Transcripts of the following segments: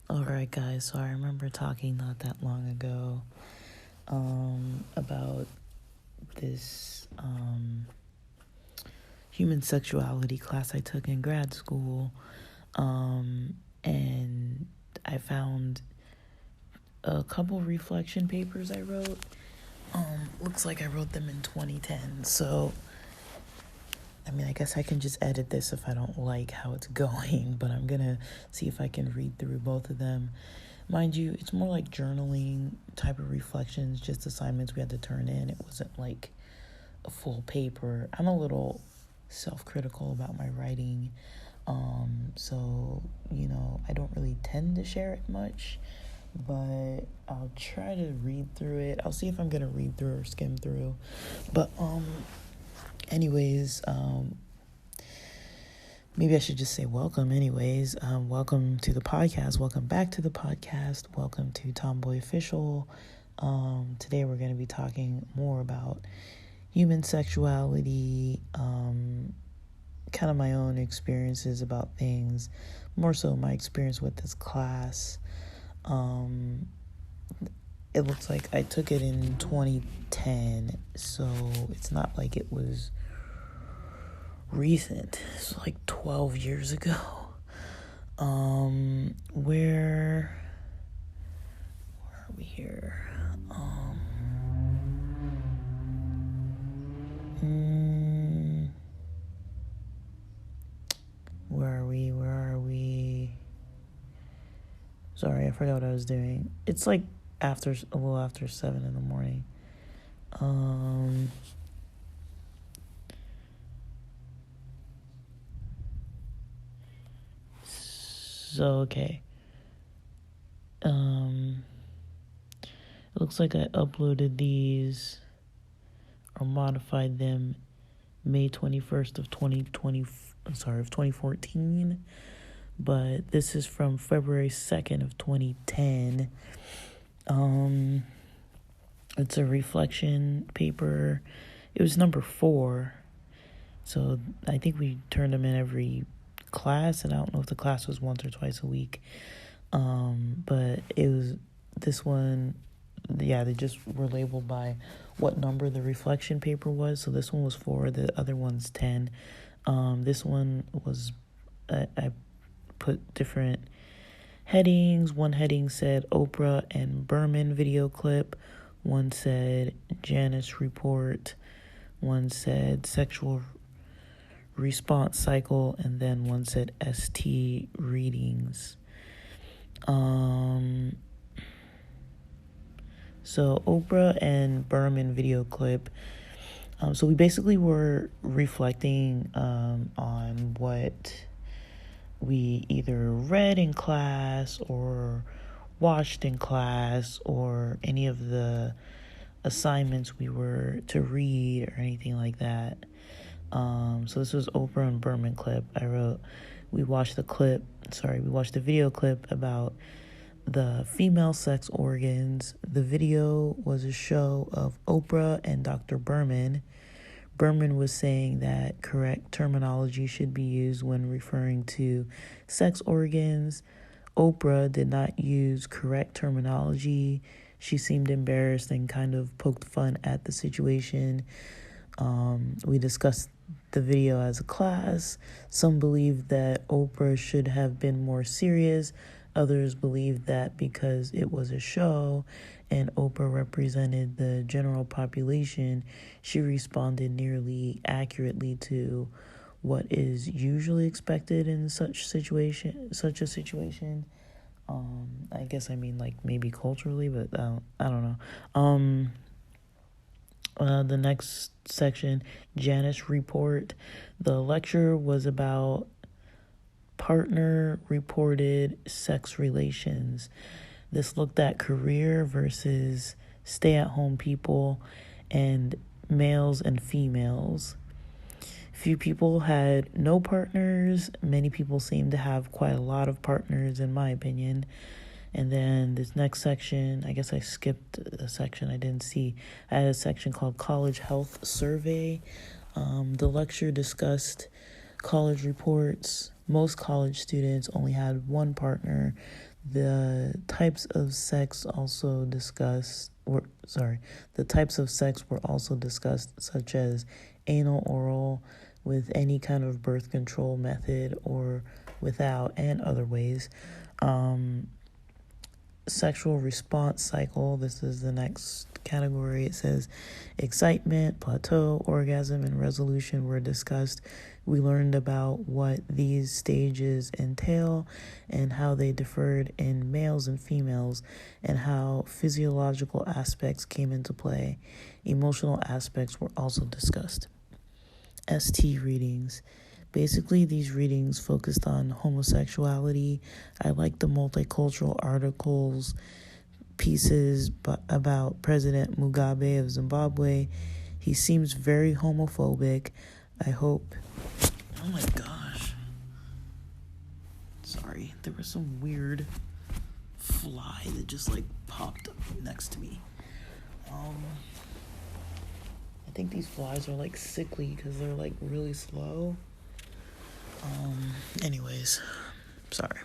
Alright guys, so I remember talking not that long ago about this human sexuality class I took in grad school, and I found a couple reflection papers I wrote. Looks like I wrote them in 2010, so I guess I can just edit this if I don't like how it's going, but I'm gonna see if I can read through both of them. Mind you, it's more like journaling type of reflections, just assignments we had to turn in. It wasn't like a full paper. I'm a little self-critical about my writing, so, I don't really tend to share it much, but I'll try to read through it. I'll see if I'm gonna read through or skim through, but, anyways, maybe I should just say welcome anyways. Welcome to the podcast. Welcome back to the podcast. Welcome to Tomboy Official. Today we're going to be talking more about human sexuality, kind of my own experiences about things, more so my experience with this class. It looks like I took it in 2010, so it's not like it was recent. It's like 12 years ago. Where are we here? Where are we? Sorry, I forgot what I was doing. It's like a little after 7 in the morning. So, okay. It looks like I uploaded these or modified them May 21st of 2014. But this is from February 2nd of 2010. It's a reflection paper. It was number 4. So I think we turned them in every class, and I don't know if the class was once or twice a week. But it was this one, they just were labeled by what number the reflection paper was. So this one was 4, the other one's 10. This one was, I put different headings. One heading said Oprah and Berman video clip. One said Janice report. One said sexual response cycle, and then one said ST readings. So Oprah and Berman video clip. So we basically were reflecting on what we either read in class or watched in class or any of the assignments we were to read or anything like that. So this was Oprah and Berman clip. We watched the video clip about the female sex organs. The video was a show of Oprah and Dr. Berman. Berman was saying that correct terminology should be used when referring to sex organs. Oprah did not use correct terminology. She seemed embarrassed and kind of poked fun at the situation. We discussed the video as a class. Some believed that Oprah should have been more serious. Others believed that because it was a show and Oprah represented the general population, she responded nearly accurately to what is usually expected in such a situation. I guess like maybe culturally, but I don't know. The next section, Janice report. The lecture was about partner-reported sex relations. This looked at career versus stay-at-home people and males and females. Few people had no partners. Many people seemed to have quite a lot of partners, in my opinion. And then this next section, I guess I skipped a section I didn't see. I had a section called College Health Survey. The lecture discussed college reports. Most college students only had one partner. The types of sex also discussed, the types of sex were also discussed, such as anal, oral, with any kind of birth control method or without, and other ways. Sexual response cycle. This is the next category. It says excitement, plateau, orgasm, and resolution were discussed. We learned about what these stages entail and how they differed in males and females, and how physiological aspects came into play. Emotional aspects were also discussed. ST readings. Basically, these readings focused on homosexuality. I like the multicultural articles, pieces about President Mugabe of Zimbabwe. He seems very homophobic. I hope... Oh my gosh. Sorry, there was some weird fly that just popped up next to me. I think these flies are sickly because they're really slow. Anyways, sorry.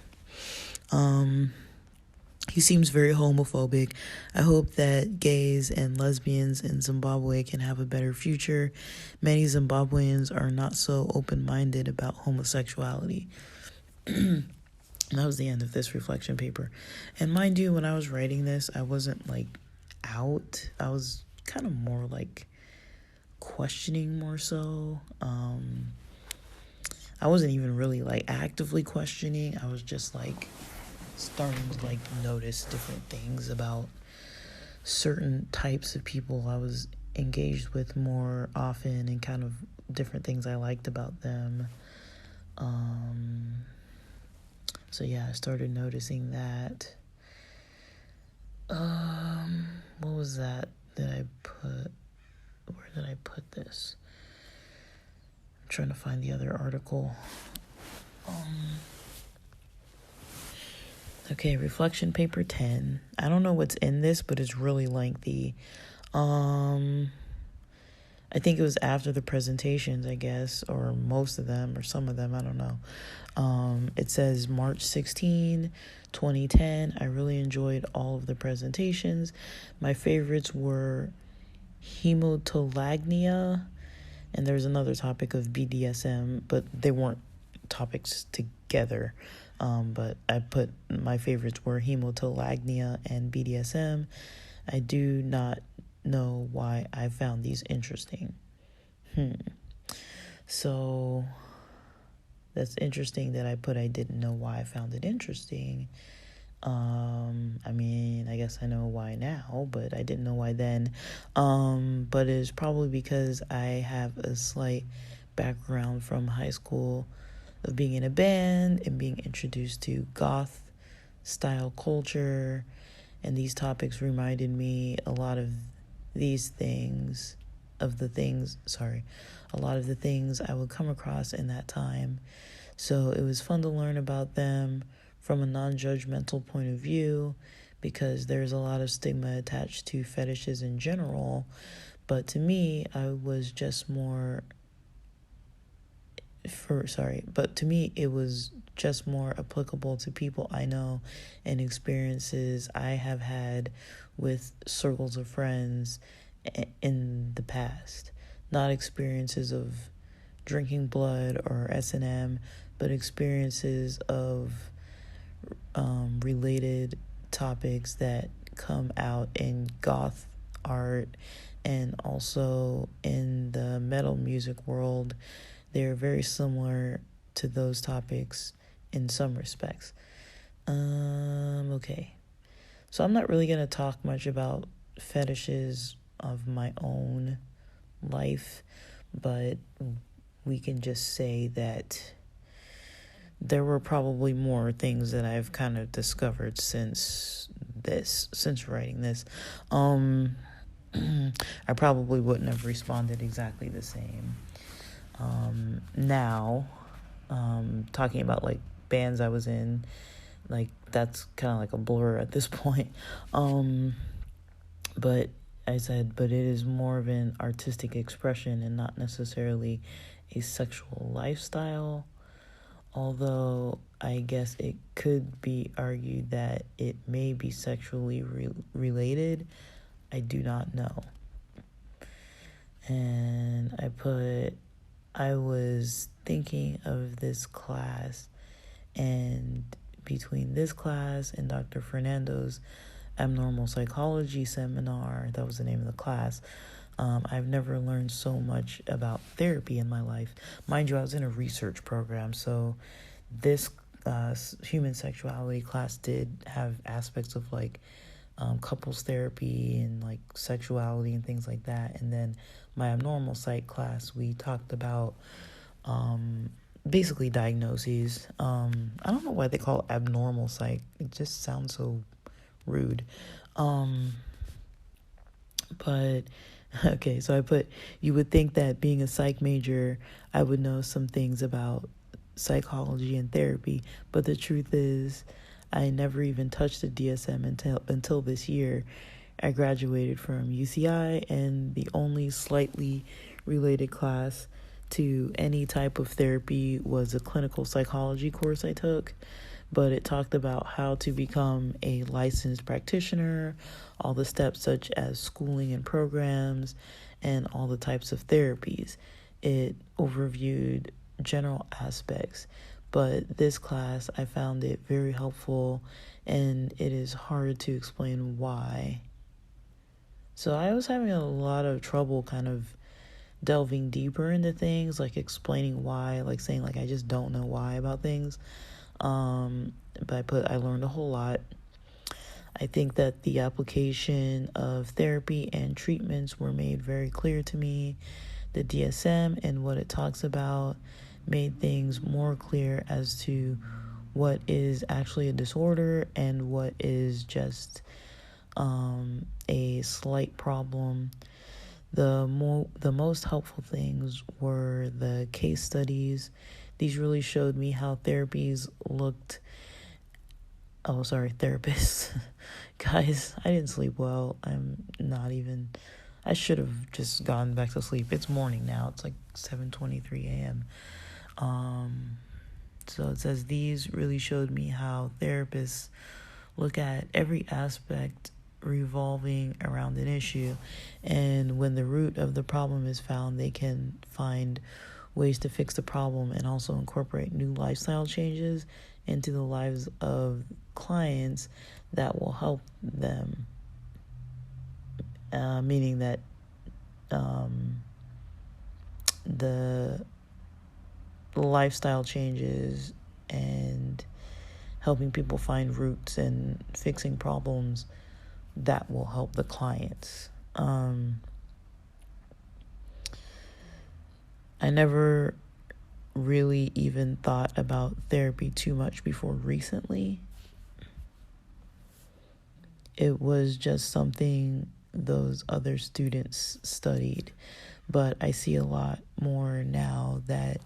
He seems very homophobic. I hope that gays and lesbians in Zimbabwe can have a better future. Many Zimbabweans are not so open-minded about homosexuality. And that was the end of this reflection paper. And mind you, when I was writing this, I wasn't out. I was kind of more questioning more so. I wasn't even really actively questioning. I was just starting to notice different things about certain types of people I was engaged with more often, and kind of different things I liked about them. So yeah, I started noticing that. What was that I put? Where did I put this? I'm trying to find the other article. Okay, reflection paper 10. I don't know what's in this, but it's really lengthy. I think it was after the presentations, I guess, or most of them, or some of them, I don't know. It says March 16, 2010. I really enjoyed all of the presentations. My favorites were hematolagnia, and there's another topic of BDSM, but they weren't topics together. But I put my favorites were hematolagnia and BDSM. I do not know why I found these interesting. So that's interesting that I didn't know why I found it interesting. I mean, I guess I know why now, but I didn't know why then. But it's probably because I have a slight background from high school of being in a band and being introduced to goth style culture, and these topics reminded me a lot of the things I would come across in that time. So it was fun to learn about them from a non-judgmental point of view, because there's a lot of stigma attached to fetishes in general. But to me, it was just more applicable to people I know and experiences I have had with circles of friends in the past. Not experiences of drinking blood or S&M, but experiences of related topics that come out in goth art and also in the metal music world. They're very similar to those topics in some respects. Okay. So I'm not really going to talk much about fetishes of my own life, but we can just say that there were probably more things that I've kind of discovered since writing this. I probably wouldn't have responded exactly the same. Now, talking about bands I was in, Like, that's kind of like a blur at this point. But I said, but it is more of an artistic expression and not necessarily a sexual lifestyle. Although I guess it could be argued that it may be sexually related. I do not know. And I was thinking of this class, and between this class and Dr. Fernando's abnormal psychology seminar, that was the name of the class, I've never learned so much about therapy in my life. Mind you, I was in a research program, so this human sexuality class did have aspects of like couples therapy and like sexuality and things like that. And then my abnormal psych class, we talked about basically diagnoses. I don't know why they call it abnormal psych. It just sounds so rude. But okay, so you would think that being a psych major, I would know some things about psychology and therapy, but the truth is I never even touched the DSM until this year. I graduated from UCI, and the only slightly related class to any type of therapy was a clinical psychology course I took, but it talked about how to become a licensed practitioner, all the steps such as schooling and programs, and all the types of therapies. It overviewed general aspects, but this class, I found it very helpful, and it is hard to explain why. So I was having a lot of trouble kind of delving deeper into things, like explaining why, like saying like I just don't know why about things. But I learned a whole lot. I think that the application of therapy and treatments were made very clear to me. The DSM and what it talks about made things more clear as to what is actually a disorder and what is just a slight problem. The most helpful things were the case studies. These really showed me how therapists. Guys, I didn't sleep well. I should have just gone back to sleep. It's morning now. It's like 7:23 a.m. So it says these really showed me how therapists look at every aspect revolving around an issue, and when the root of the problem is found, they can find ways to fix the problem and also incorporate new lifestyle changes into the lives of clients that will help them, meaning that the lifestyle changes and helping people find roots and fixing problems that will help the clients. I never really even thought about therapy too much before recently. It was just something those other students studied, but I see a lot more now that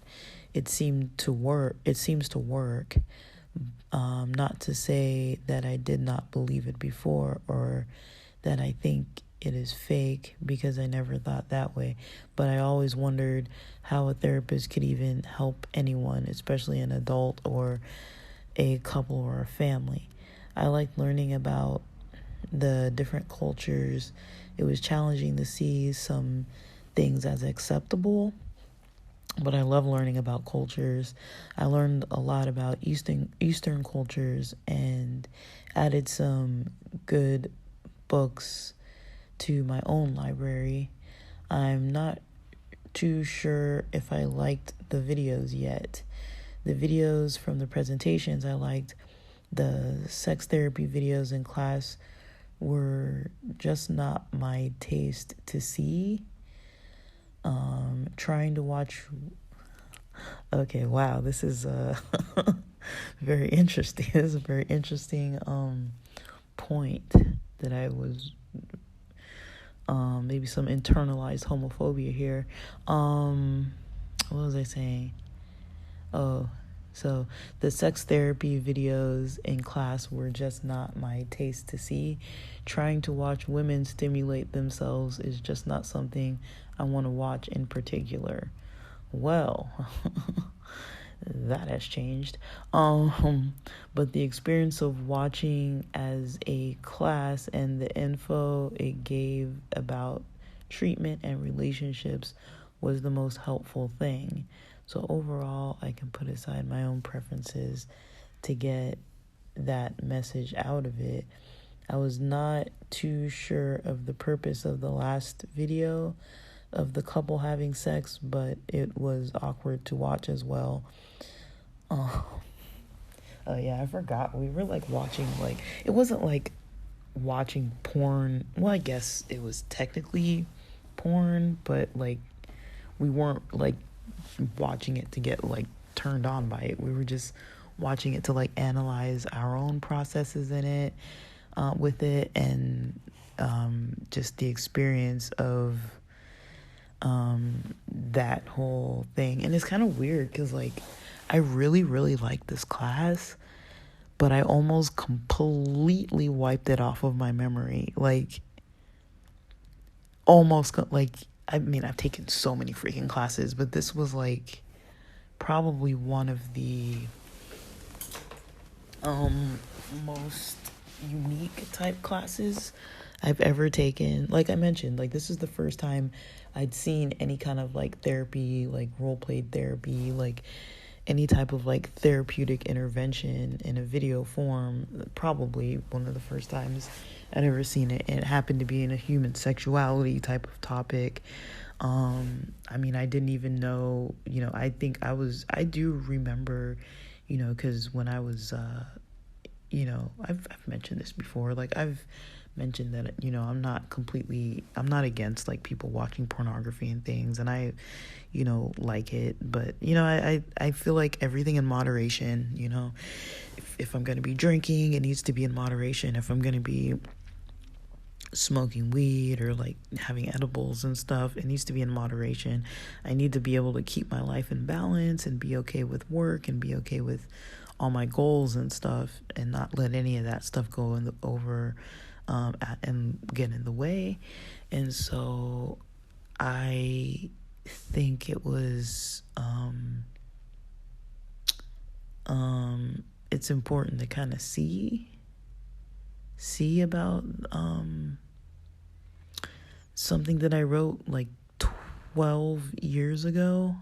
it seems to work. Not to say that I did not believe it before or that I think it is fake, because I never thought that way. But I always wondered how a therapist could even help anyone, especially an adult or a couple or a family. I liked learning about the different cultures. It was challenging to see some things as acceptable, but I love learning about cultures. I learned a lot about Eastern cultures and added some good books to my own library. I'm not too sure if I liked the videos yet. The videos from the presentations I liked. The sex therapy videos in class were just not my taste to see. Trying to watch. Okay, wow, this is very interesting. This is a very interesting point that I was maybe some internalized homophobia here. What was I saying? Oh, So the sex therapy videos in class were just not my taste to see. Trying to watch women stimulate themselves is just not something I want to watch in particular. Well, that has changed. But the experience of watching as a class and the info it gave about treatment and relationships was the most helpful thing. So overall, I can put aside my own preferences to get that message out of it. I was not too sure of the purpose of the last video of the couple having sex, but it was awkward to watch as well. Yeah, I forgot. We were like watching, like, it wasn't like watching porn. Well, I guess it was technically porn, but like we weren't like watching it to get like turned on by it. We were just watching it to like analyze our own processes in it, with it, and just the experience of that whole thing. And it's kind of weird because like I really like this class, but I almost completely wiped it off of my memory. Like almost like, I mean, I've taken so many freaking classes, but this was like probably one of the most unique type classes I've ever taken. Like I mentioned, like this is the first time I'd seen any kind of like therapy, like role-played therapy, like any type of like therapeutic intervention in a video form. Probably one of the first times I'd ever seen it. And it happened to be in a human sexuality type of topic. I mean, I didn't even know, I think I do remember, because when I was, I've mentioned this before. Like I've mentioned that, I'm not against like people watching pornography and things, and I, like it, but I feel like everything in moderation. If I'm going to be drinking, it needs to be in moderation. If I'm going to be smoking weed or like having edibles and stuff, it needs to be in moderation. I need to be able to keep my life in balance and be okay with work and be okay with all my goals and stuff, and not let any of that stuff go and get in the way. And so I think it was it's important to kind of see about something that I wrote like 12 years ago,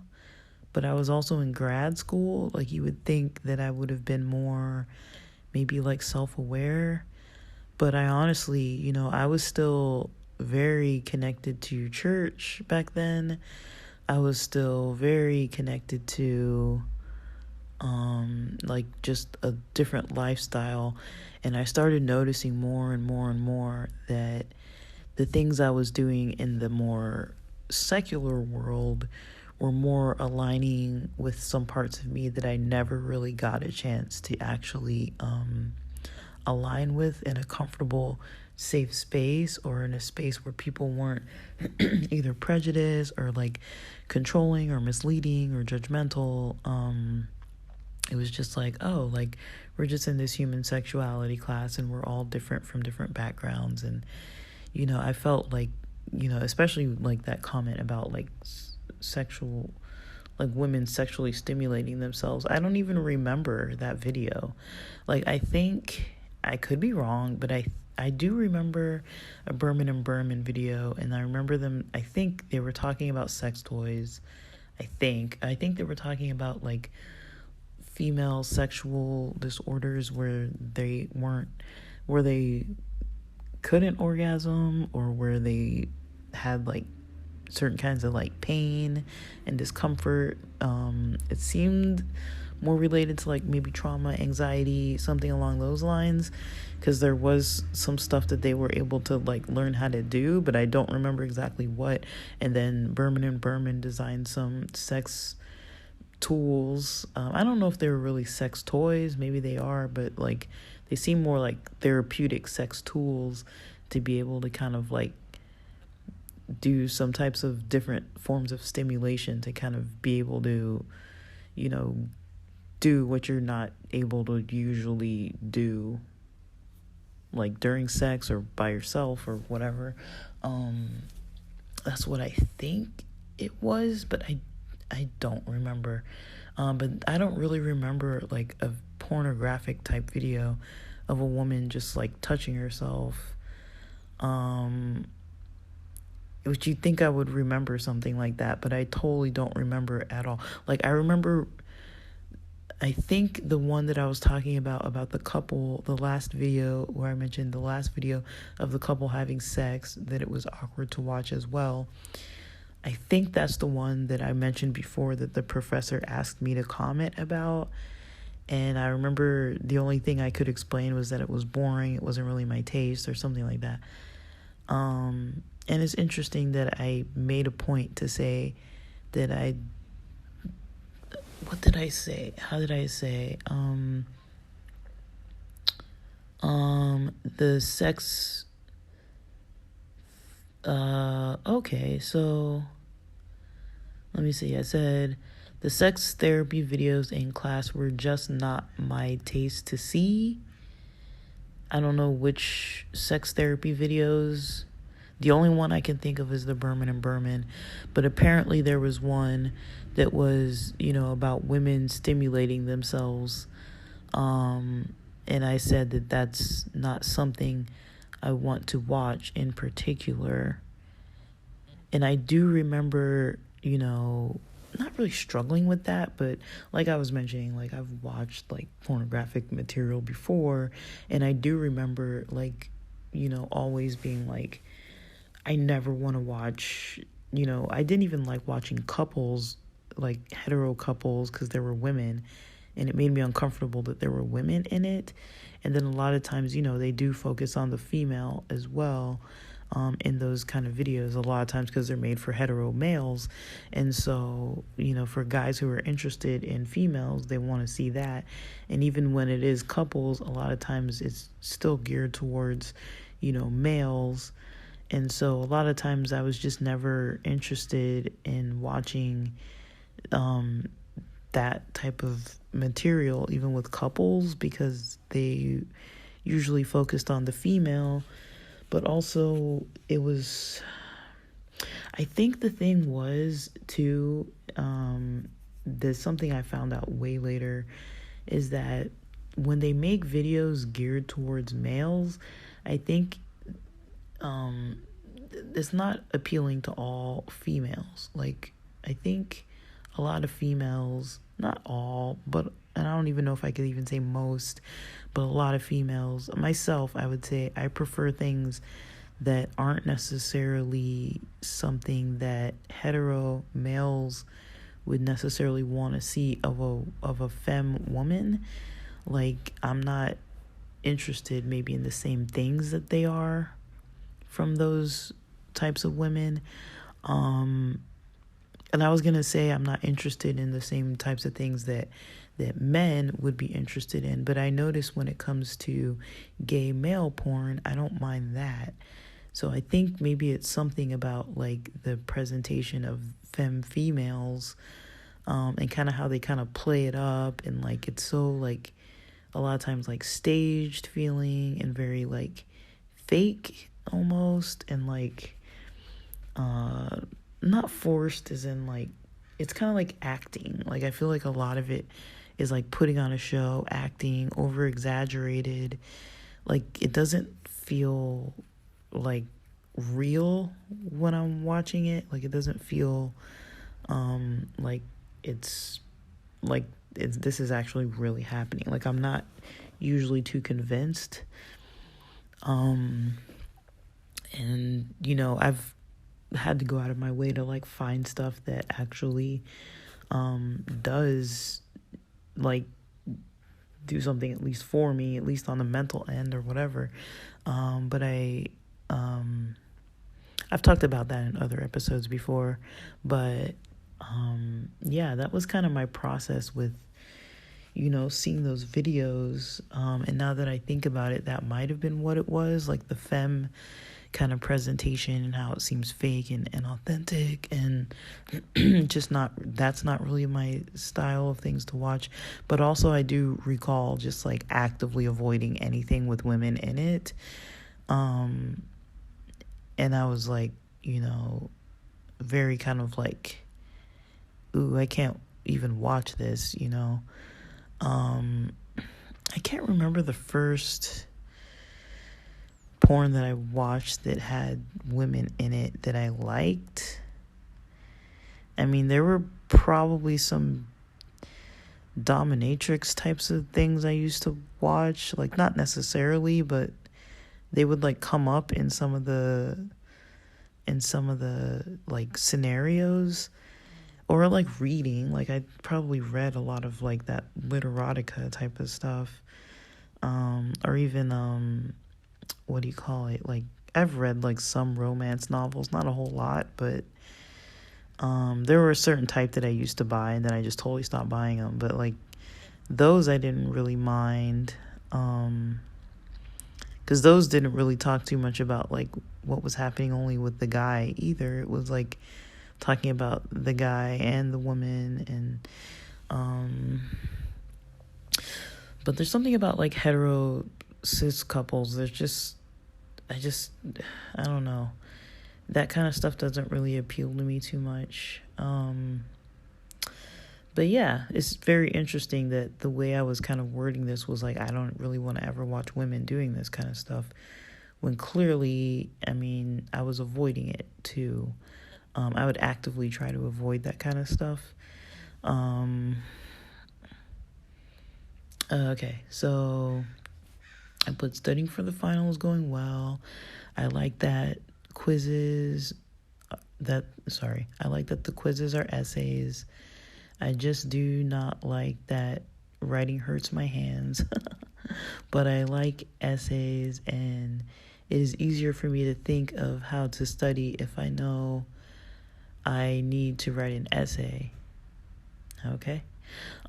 but I was also in grad school. Like you would think that I would have been more maybe like self-aware, but I honestly, I was still very connected to church back then. I was still very connected to like just a different lifestyle, and I started noticing more and more and more that the things I was doing in the more secular world were more aligning with some parts of me that I never really got a chance to actually align with in a comfortable, safe space, or in a space where people weren't either prejudiced or like controlling or misleading or judgmental. It was just like, oh, like we're just in this human sexuality class and we're all different from different backgrounds. And I felt like, especially like that comment about like sexual, like women sexually stimulating themselves. I don't even remember that video. Like I think, I could be wrong, but I do remember a Berman and Berman video, and I remember them, I think they were talking about sex toys. I think they were talking about like female sexual disorders where they couldn't orgasm, or where they had like certain kinds of like pain and discomfort. It seemed more related to like maybe trauma, anxiety, something along those lines, because there was some stuff that they were able to like learn how to do, but I don't remember exactly what. And then Berman and Berman designed some sex tools. I don't know if they were really sex toys, maybe they are, but like they seem more like therapeutic sex tools to be able to kind of like do some types of different forms of stimulation to kind of be able to, do what you're not able to usually do, like during sex or by yourself or whatever. That's what I think it was, but I don't remember. But I don't really remember like a pornographic type video of a woman just like touching herself. Which you'd think I would remember something like that, but I totally don't remember at all. Like I think the one that I was talking about the couple, the last video where I mentioned the last video of the couple having sex, that it was awkward to watch as well. I think that's the one that I mentioned before that the professor asked me to comment about. And I remember the only thing I could explain was that it was boring. It wasn't really my taste or something like that. And it's interesting that I made a point to say that what did I say? How did I say? The sex, okay, so let me see. I said the sex therapy videos in class were just not my taste to see. I don't know which sex therapy videos. The only one I can think of is the Berman and Berman, but apparently there was one that was, about women stimulating themselves. And I said that that's not something I want to watch in particular. And I do remember, not really struggling with that, but like I was mentioning, like I've watched like pornographic material before, and I do remember like, always being like, I never want to watch, I didn't even like watching couples, like hetero couples, because there were women, and it made me uncomfortable that there were women in it. And then a lot of times, they do focus on the female as well, in those kind of videos, a lot of times because they're made for hetero males. And so, for guys who are interested in females, they want to see that. And even when it is couples, a lot of times it's still geared towards, males. And so a lot of times I was just never interested in watching that type of material, even with couples, because they usually focused on the female. But also I think the thing was too, there's something I found out way later, is that when they make videos geared towards males, I think it's not appealing to all females. Like, I think a lot of females, not all, but, and I don't even know if I could even say most, but a lot of females, myself, I would say I prefer things that aren't necessarily something that hetero males would necessarily want to see of a femme woman. Like, I'm not interested maybe in the same things that they are from those types of women. And I was gonna say I'm not interested in the same types of things that men would be interested in, but I notice when it comes to gay male porn, I don't mind that. So I think maybe it's something about like the presentation of females, and kind of how they kind of play it up, and like it's so like a lot of times like staged feeling and very like fake almost, and like not forced, as in like it's kind of like acting. Like I feel like a lot of it is like putting on a show, acting, over exaggerated. Like it doesn't feel like real when I'm watching it. Like it doesn't feel like it's this is actually really happening. Like I'm not usually too convinced. And I've had to go out of my way to like find stuff that actually does like do something, at least for me, at least on the mental end or whatever. But I've talked about that in other episodes before, but yeah, that was kind of my process with seeing those videos. And now that I think about it, that might have been what it was, like the kind of presentation and how it seems fake and authentic, and that's not really my style of things to watch. But also I do recall just like actively avoiding anything with women in it. And I was like, very kind of like, ooh, I can't even watch this, I can't remember the first porn that I watched that had women in it that I liked. I mean, there were probably some dominatrix types of things I used to watch, like not necessarily, but they would like come up in some of the like scenarios, or like reading. Like I probably read a lot of like that literotica type of stuff, or even what do you call it? Like I've read like some romance novels, not a whole lot, but there were a certain type that I used to buy, and then I just totally stopped buying them. But like those I didn't really mind, because those didn't really talk too much about like what was happening only with the guy either. It was like talking about the guy and the woman, and but there's something about like hetero cis couples. I don't know, that kind of stuff doesn't really appeal to me too much. But yeah, it's very interesting that the way I was kind of wording this was like, I don't really want to ever watch women doing this kind of stuff, when clearly, I mean, I was avoiding it too. I would actively try to avoid that kind of stuff. Okay, so I put studying for the final is going well. I like that I like that the quizzes are essays. I just do not like that writing hurts my hands. But I like essays, and it is easier for me to think of how to study if I know I need to write an essay. Okay.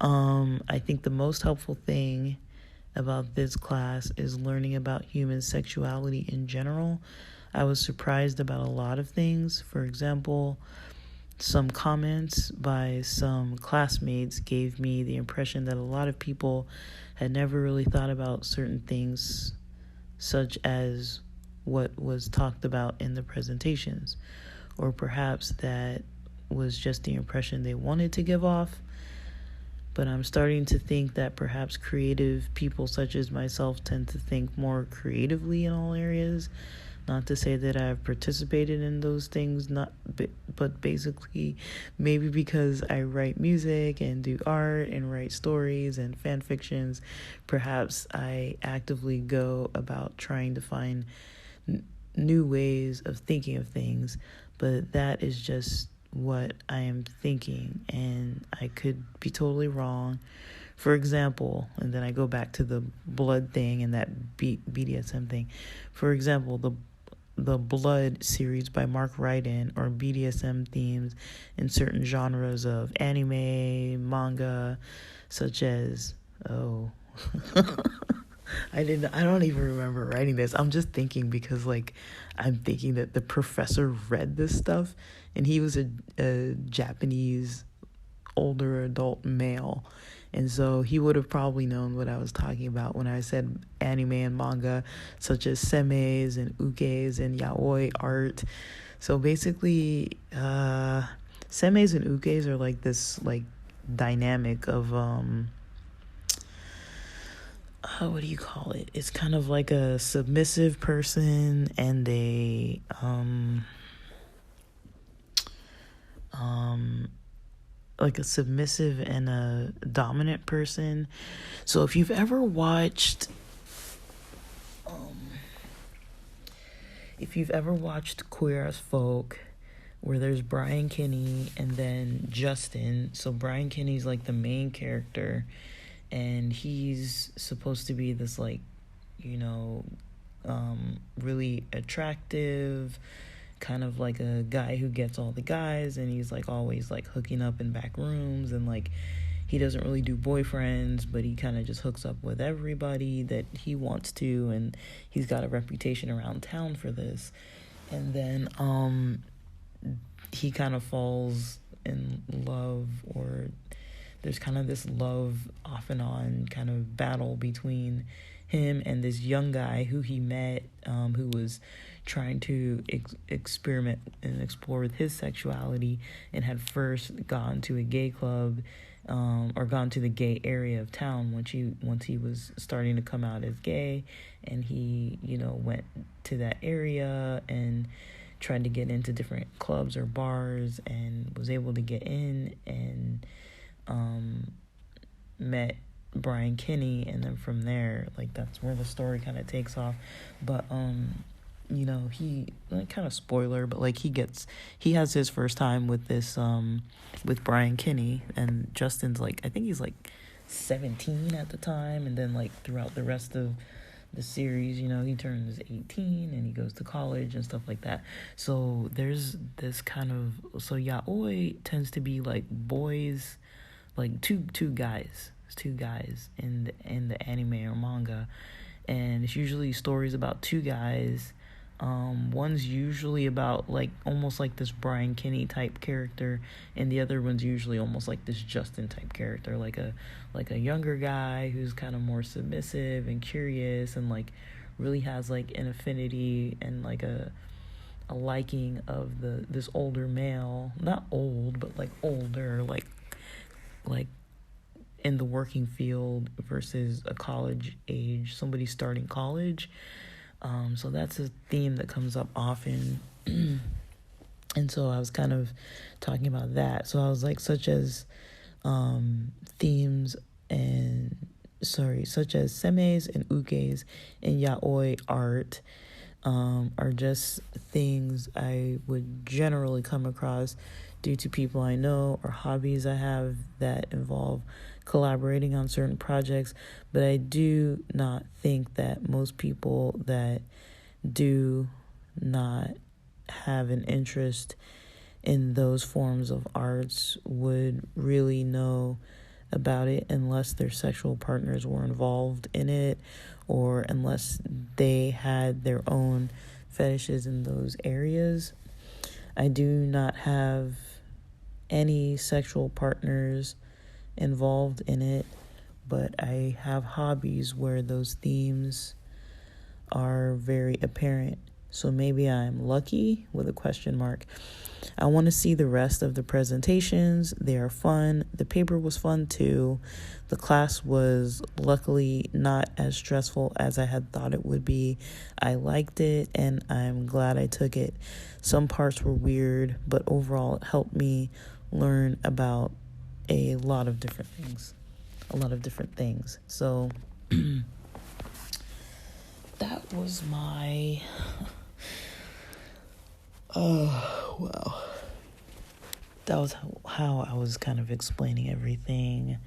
I think the most helpful thing about this class is learning about human sexuality in general. I was surprised about a lot of things. For example, some comments by some classmates gave me the impression that a lot of people had never really thought about certain things, such as what was talked about in the presentations, or perhaps that was just the impression they wanted to give off. But I'm starting to think that perhaps creative people such as myself tend to think more creatively in all areas. Not to say that I've participated in those things, but basically maybe because I write music and do art and write stories and fan fictions, perhaps I actively go about trying to find new ways of thinking of things. But that is just what I am thinking, and I could be totally wrong. For example, and then I go back to the blood thing and that BDSM thing. For example, the Blood series by Mark Ryden, or BDSM themes in certain genres of anime, manga, such as I don't even remember writing this. I'm just thinking because like I'm thinking that the professor read this stuff, and he was a Japanese older adult male, and so he would have probably known what I was talking about when I said anime and manga, such as semeis and ukes and yaoi art. So basically, semeis and ukes are like this like dynamic of what do you call it? It's kind of like a submissive person and a like a submissive and a dominant person. So if you've ever watched Queer as Folk, where there's Brian Kinney and then Justin. So Brian Kinney's like the main character, and he's supposed to be this like, really attractive, kind of like a guy who gets all the guys, and he's like always like hooking up in back rooms, and like he doesn't really do boyfriends, but he kind of just hooks up with everybody that he wants to, and he's got a reputation around town for this. And then he kind of falls in love, or there's kind of this love off and on kind of battle between him and this young guy who he met, who was trying to experiment and explore with his sexuality, and had first gone to a gay club, or gone to the gay area of town once he was starting to come out as gay, and he, went to that area and tried to get into different clubs or bars, and was able to get in, and met Brian Kinney, and then from there, like, that's where the story kind of takes off. But he, like, kind of spoiler, but like he has his first time with this with Brian Kinney, and Justin's like, I think he's like 17 at the time, and then like throughout the rest of the series, he turns 18 and he goes to college and stuff like that. So there's this kind of, so yaoi tends to be like boys, like two guys. It's two guys in the anime or manga, and it's usually stories about two guys. One's usually about like almost like this Brian Kinney type character, and the other one's usually almost like this Justin type character, like a younger guy who's kind of more submissive and curious, and like really has like an affinity and like a liking of this older male, not old, but like older, like in the working field versus a college age, somebody starting college. So that's a theme that comes up often. And so I was kind of talking about that. So I was like, such as themes such as semeis and ukes and yaoi art are just things I would generally come across due to people I know or hobbies I have that involve collaborating on certain projects. But I do not think that most people that do not have an interest in those forms of arts would really know about it unless their sexual partners were involved in it, or unless they had their own fetishes in those areas. I do not have any sexual partners involved in it, but I have hobbies where those themes are very apparent. So maybe I'm lucky, with a question mark. I want to see the rest of the presentations. They are fun. The paper was fun too. The class was luckily not as stressful as I had thought it would be. I liked it, and I'm glad I took it. Some parts were weird, but overall it helped me learn about a lot of different things. So that was my wow. That was how I was kind of explaining everything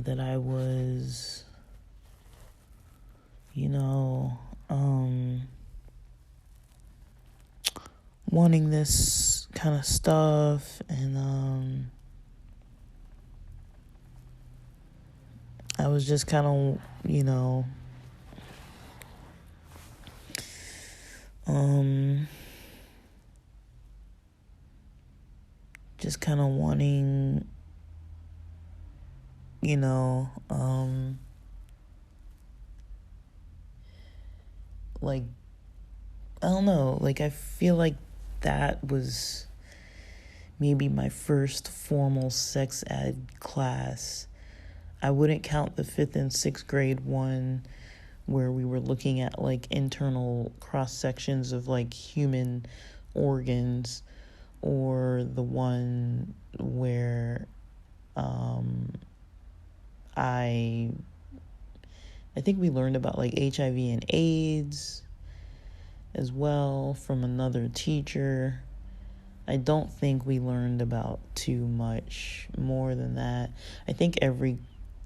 that I was, wanting this kind of stuff, and I was just kind of, just kind of wanting, like, I don't know, like, I feel like that was maybe my first formal sex ed class. I wouldn't count the 5th and 6th grade one where we were looking at like internal cross sections of like human organs, or the one where I think we learned about like HIV and AIDS as well from another teacher. I don't think we learned about too much more than that. I think every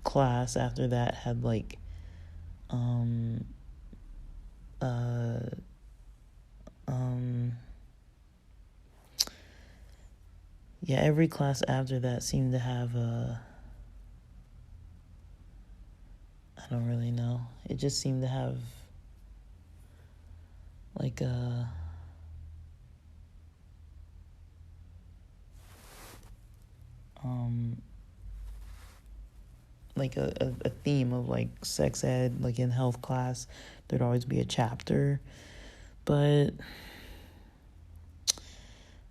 class after that had like yeah, every class after that seemed to have I don't really know. It just seemed to have like a um like a theme of like sex ed. Like in health class there'd always be a chapter, but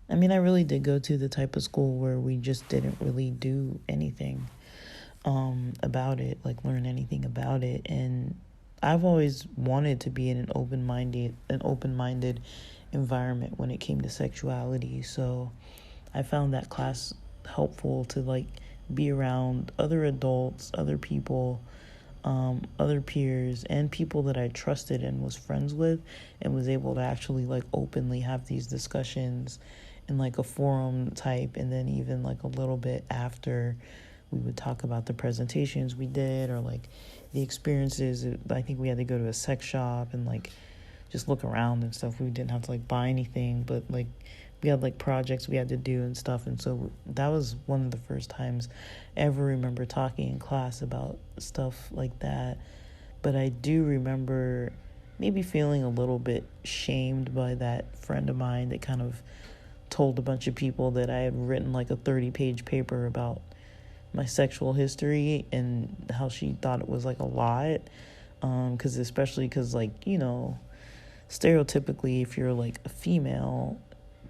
I mean, I really did go to the type of school where we just didn't really do anything about it, like learn anything about it. And I've always wanted to be in an open-minded environment when it came to sexuality. So I found that class helpful to like be around other adults, other people, other peers, and people that I trusted and was friends with, and was able to actually like openly have these discussions in like a forum type. And then even like a little bit after, we would talk about the presentations we did or like the experiences. I think we had to go to a sex shop and like just look around and stuff. We didn't have to like buy anything, but like we had like projects we had to do and stuff. And so that was one of the first times I ever remember talking in class about stuff like that. But I do remember maybe feeling a little bit shamed by that friend of mine that kind of told a bunch of people that I had written like a 30-page paper about my sexual history and how she thought it was like a lot. Especially because like, you know, stereotypically if you're like a female,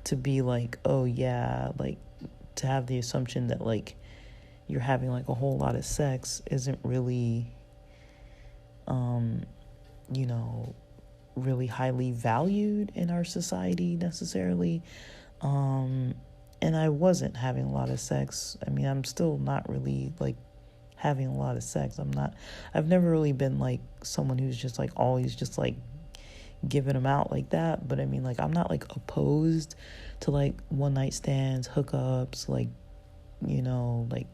to be like, oh yeah, like to have the assumption that like you're having like a whole lot of sex isn't really you know, really highly valued in our society necessarily. And I wasn't having a lot of sex. I mean, I'm still not really like having a lot of sex. I've never really been like someone who's just like always just like giving them out like that. But I mean, like, I'm not like opposed to like one night stands, hookups, like, you know, like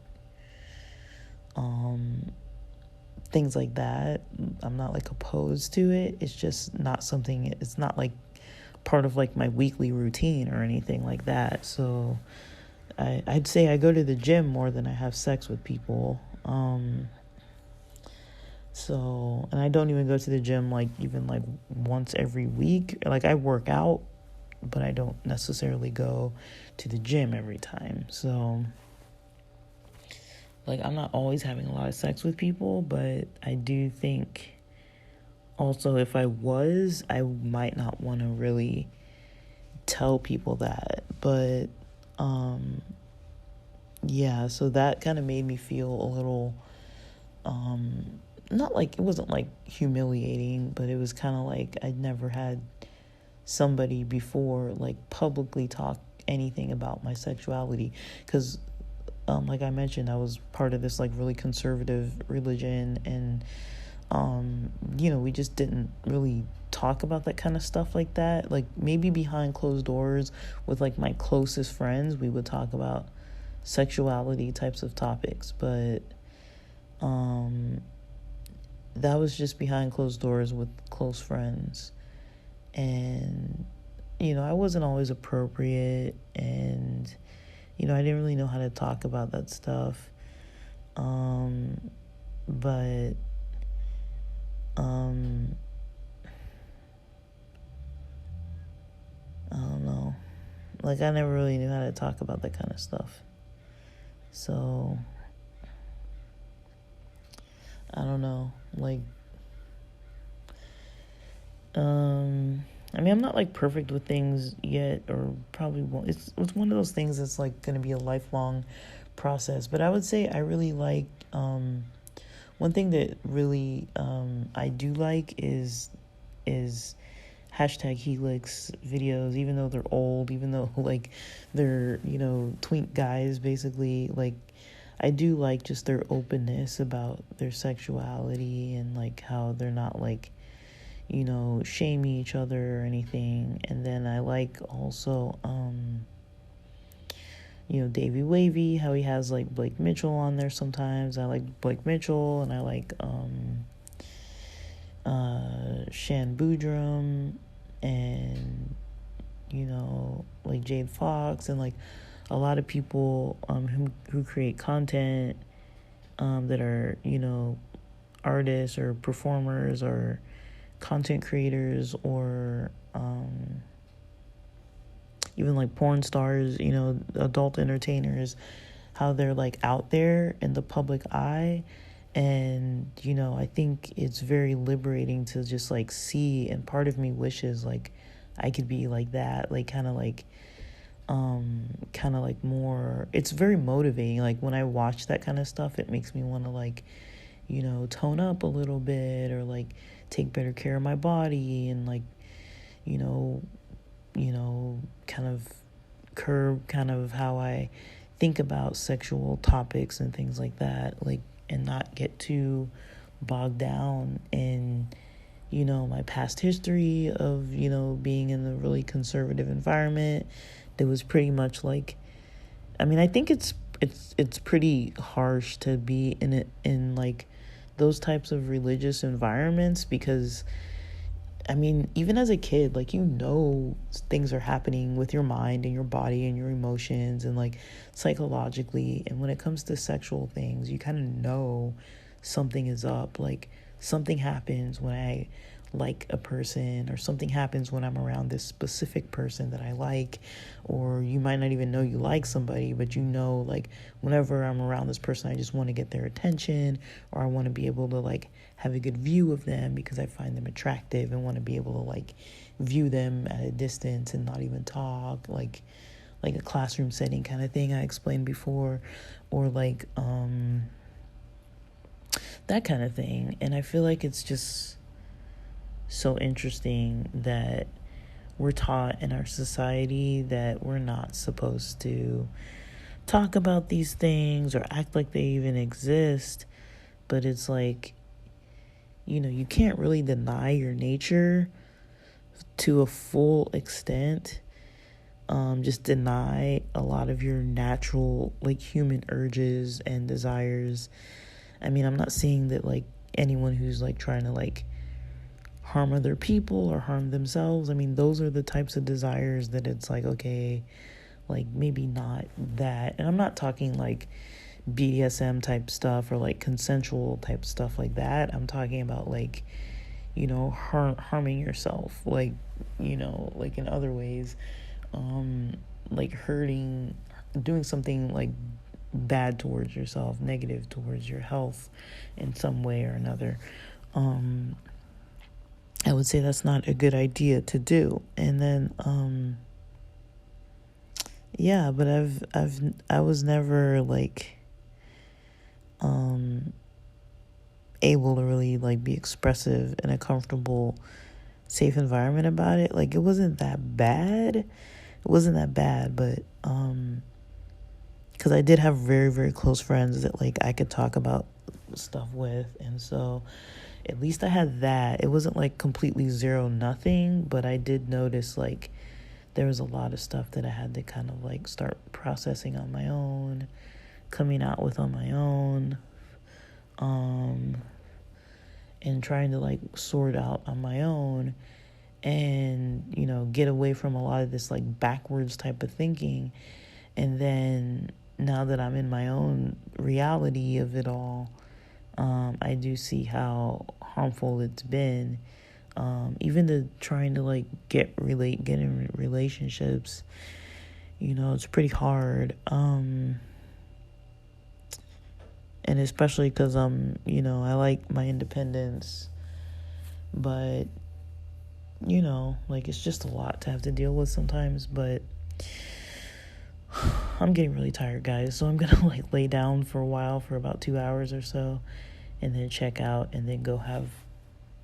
things like that. I'm not like opposed to it. It's just not something, it's not like part of like my weekly routine or anything like that. So I'd say I go to the gym more than I have sex with people. So, and I don't even go to the gym like even like once every week. Like I work out, but I don't necessarily go to the gym every time. So, like I'm not always having a lot of sex with people, but I do think also if I was, I might not want to really tell people that. But yeah, so that kind of made me feel a little not like, it wasn't like humiliating, but it was kind of like I'd never had somebody before like publicly talk anything about my sexuality, because like I mentioned, I was part of this like really conservative religion, and you know, we just didn't really talk about that kind of stuff like that. Like maybe behind closed doors with like my closest friends, we would talk about sexuality types of topics, but that was just behind closed doors with close friends. And you know, I wasn't always appropriate, and you know, I didn't really know how to talk about that stuff. But I don't know. Like I never really knew how to talk about that kind of stuff. So I don't know. Like I mean, I'm not like perfect with things yet, or probably won't. It's one of those things that's like going to be a lifelong process. But I would say I really like one thing that really I do like is hashtag Helix videos, even though they're old, even though like they're, you know, twink guys basically. Like I do like just their openness about their sexuality, and like how they're not like, you know, shaming each other or anything. And then I like also you know, Davey Wavy, how he has like Blake Mitchell on there sometimes. I like Blake Mitchell, and I like Shan Boodram, and you know, like Jade Fox, and like a lot of people who create content that are, artists or performers or content creators or even like porn stars, adult entertainers, how they're like out there in the public eye. And, I think it's very liberating to just like see, and part of me wishes like I could be like that, like kind of like more, it's very motivating. Like when I watch that kind of stuff, it makes me want to like, tone up a little bit, or like take better care of my body, and like, kind of curb kind of how I think about sexual topics and things like that, like, and not get too bogged down in, my past history of, being in a really conservative environment that was pretty much like, I mean, I think it's pretty harsh to be in it, in like those types of religious environments, because I mean, even as a kid, like, things are happening with your mind and your body and your emotions and like psychologically. And when it comes to sexual things, you kind of know something is up. Like something happens when I like a person, or something happens when I'm around this specific person that I like, or you might not even know you like somebody, but like whenever I'm around this person, I just want to get their attention, or I want to be able to like have a good view of them because I find them attractive and want to be able to like view them at a distance and not even talk, like a classroom setting kind of thing I explained before, or like that kind of thing. And I feel like it's just so interesting that we're taught in our society that we're not supposed to talk about these things or act like they even exist. But it's like, you can't really deny your nature to a full extent. Just deny a lot of your natural, like, human urges and desires. I mean, I'm not saying that, like, anyone who's, like, trying to, like, harm other people or harm themselves, I mean, those are the types of desires that it's like, okay, like, maybe not that. And I'm not talking, like, BDSM type stuff or, like, consensual type stuff like that. I'm talking about, like, harming yourself, like, like in other ways, like hurting, doing something like bad towards yourself, negative towards your health in some way or another. I would say that's not a good idea to do. And then yeah, but I was never like able to really like be expressive in a comfortable, safe environment about it. Like it wasn't that bad, but because I did have very, very close friends that like I could talk about stuff with, and so at least I had that. It wasn't like completely zero nothing, but I did notice like there was a lot of stuff that I had to kind of like start processing on my own, coming out with on my own, and trying to like sort out on my own, and get away from a lot of this like backwards type of thinking. And then now that I'm in my own reality of it all, I do see how harmful it's been. Even to trying to like get in relationships, it's pretty hard. And especially because I like my independence, but like it's just a lot to have to deal with sometimes. But I'm getting really tired, guys, so I'm gonna like lay down for a while, for about 2 hours or so, and then check out, and then go have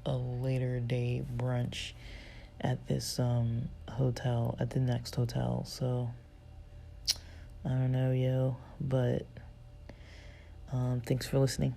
a later day brunch at this hotel, at the next hotel. So I don't know, but thanks for listening.